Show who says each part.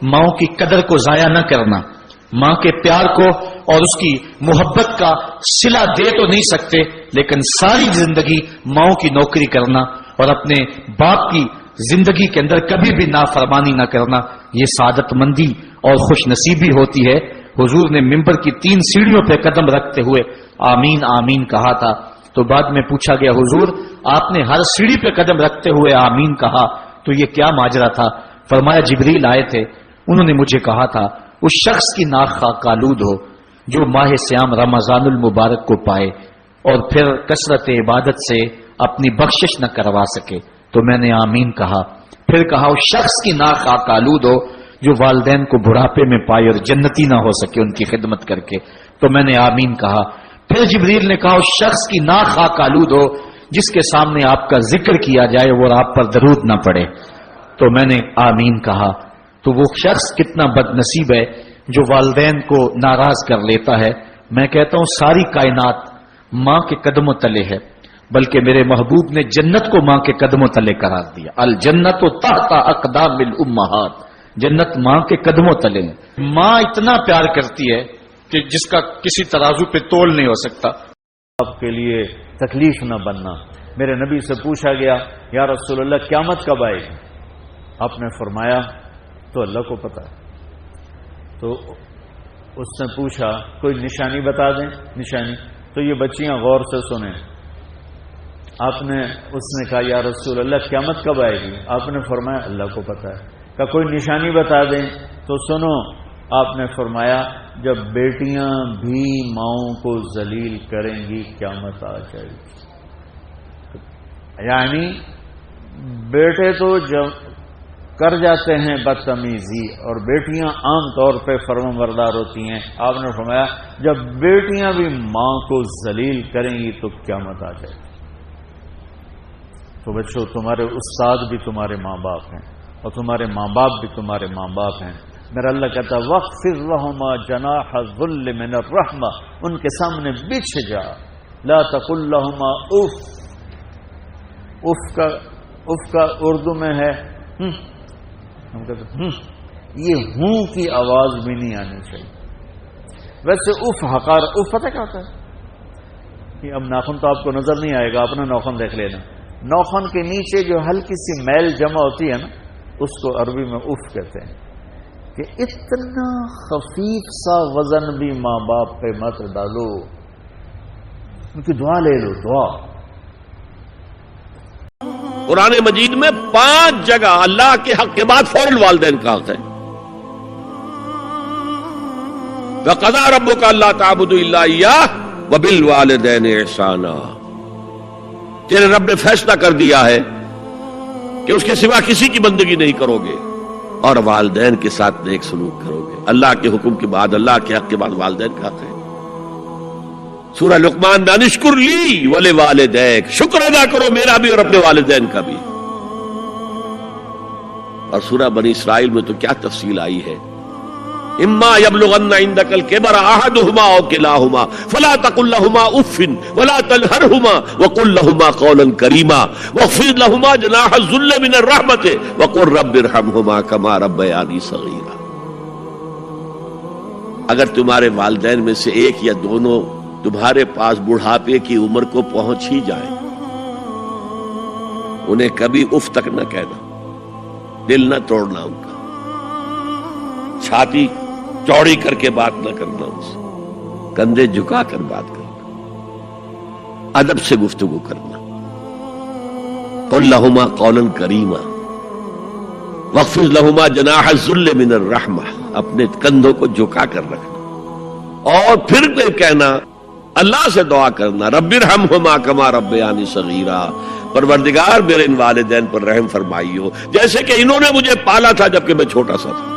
Speaker 1: ماؤں کی قدر کو ضائع نہ کرنا، ماں کے پیار کو اور اس کی محبت کا صلہ دے تو نہیں سکتے، لیکن ساری زندگی ماؤں کی نوکری کرنا اور اپنے باپ کی زندگی کے اندر کبھی بھی نافرمانی نہ کرنا، یہ سعادت مندی اور خوش نصیبی ہوتی ہے۔ حضور نے منبر کی 3 سیڑھیوں پہ قدم رکھتے ہوئے آمین آمین کہا تھا، تو بعد میں پوچھا گیا حضور آپ نے ہر سیڑھی پہ قدم رکھتے ہوئے آمین کہا، تو یہ کیا ماجرا تھا؟ فرمایا جبریل آئے تھے، انہوں نے مجھے کہا تھا اس شخص کی ناک خاک آلود ہو جو ماہ سیام رمضان المبارک کو پائے اور پھر کثرت عبادت سے اپنی بخشش نہ کروا سکے، تو میں نے آمین کہا۔ پھر کہا اس شخص کی ناک خاک آلود ہو جو والدین کو بڑھاپے میں پائے اور جنتی نہ ہو سکے ان کی خدمت کر کے، تو میں نے آمین کہا۔ پھر جبریل نے کہا اس شخص کی ناک خاک آلود ہو جس کے سامنے آپ کا ذکر کیا جائے اور آپ پر درود نہ پڑے، تو میں نے آمین کہا۔ تو وہ شخص کتنا بد نصیب ہے جو والدین کو ناراض کر لیتا ہے۔ میں کہتا ہوں ساری کائنات ماں کے قدموں تلے ہے، بلکہ میرے محبوب نے جنت کو ماں کے قدموں تلے قرار دیا۔ الجنت تحت اقدام الامہات، جنت ماں کے قدموں تلے ہے۔ ماں اتنا پیار کرتی ہے کہ جس کا کسی ترازو پہ تول نہیں ہو سکتا۔
Speaker 2: آپ کے لیے تکلیف نہ بننا۔ میرے نبی سے پوچھا گیا یا رسول اللہ قیامت کب آئے گی؟ آپ نے فرمایا تو اللہ کو پتا ہے۔ تو اس نے پوچھا کوئی نشانی بتا دیں۔ نشانی تو یہ بچیاں غور سے سنیں۔ آپ نے اس نے کہا یا رسول اللہ قیامت کب آئے گی؟ آپ نے فرمایا اللہ کو پتا ہے۔ کہا کوئی نشانی بتا دیں تو سنو، آپ نے فرمایا جب بیٹیاں بھی ماؤں کو ذلیل کریں گی قیامت آ جائے گی۔ یعنی بیٹے تو جب کر جاتے ہیں بدتمیزی اور بیٹیاں عام طور پہ فرمانبردار ہوتی ہیں، آپ نے فرمایا جب بیٹیاں بھی ماں کو ذلیل کریں گی تو قیامت آ جائے گی۔ تو بچوں تمہارے استاد بھی تمہارے ماں باپ ہیں اور تمہارے ماں باپ بھی تمہارے ماں باپ ہیں۔ میرا اللہ کہتا ہے وَاخْفِضْ لَهُمَا جَنَاحَ الذُّلِّ مِنَ الرَّحْمَةِ، ان کے سامنے بچھ جا، لا تقل لهما اف۔ اف کا اردو میں ہے ہم کہتے ہیں یہ ہوں کی آواز بھی نہیں آنی چاہیے۔ ویسے اف حقار، اف پتہ کیا ہوتا ہے؟ اب ناخن تو آپ کو نظر نہیں آئے گا، اپنا ناخن دیکھ لینا۔ ناخن کے نیچے جو ہلکی سی میل جمع ہوتی ہے نا، اس کو عربی میں اف کہتے ہیں۔ کہ اتنا خفیف سا وزن بھی ماں باپ پہ مت ڈالو، ان کی دعا لے لو، دعا۔
Speaker 3: قرآن مجید میں 5 جگہ اللہ کے حق کے بعد فوراً والدین کا حق ہے۔ وَقَضَىٰ رَبُّكَ أَلَّا تَعْبُدُوا إِلَّا إِيَّاهُ وَبِالْوَالِدَيْنِ إِحْسَانًا، تیرے رب نے فیصلہ کر دیا ہے کہ اس کے سوا کسی کی بندگی نہیں کرو گے اور والدین کے ساتھ نیک سلوک کرو گے۔ اللہ کے حکم کے بعد، اللہ کے حق کے بعد والدین کا حق ہے۔ سورہ لقمان میں انشکر لی ولوالدیک، شکر ادا کرو میرا بھی اور اپنے والدین کا بھی۔ اور سورہ بنی اسرائیل میں تو کیا تفصیل آئی ہے، اما یبلغن عندک الکبر احدہما او کلاہما فلا تقل لہما اف ولا تنہرہما وقل لہما قولا کریما واخفض لہما جناح الذل من الرحمۃ وقل رب ارحمہما کما ربیانی صغیرا۔ اگر تمہارے والدین میں سے ایک یا دونوں تمہارے پاس بڑھاپے کی عمر کو پہنچ ہی جائیں، انہیں کبھی اف تک نہ کہنا، دل نہ توڑنا ان کا، چھاتی چوڑی کر کے بات نہ کرنا، ان سے کندھے جھکا کر بات کرنا، ادب سے گفتگو کرنا۔ قل لہما قولا کریما واخفض لہما جناح الذل من الرحمہ، اپنے کندھوں کو جھکا کر رکھنا، اور پھر کہنا، اللہ سے دعا کرنا، رب ارحمہما کما ربیانی صغیرا، پروردگار میرے ان والدین پر رحم فرمائیو جیسے کہ انہوں نے مجھے پالا تھا جبکہ میں چھوٹا سا تھا۔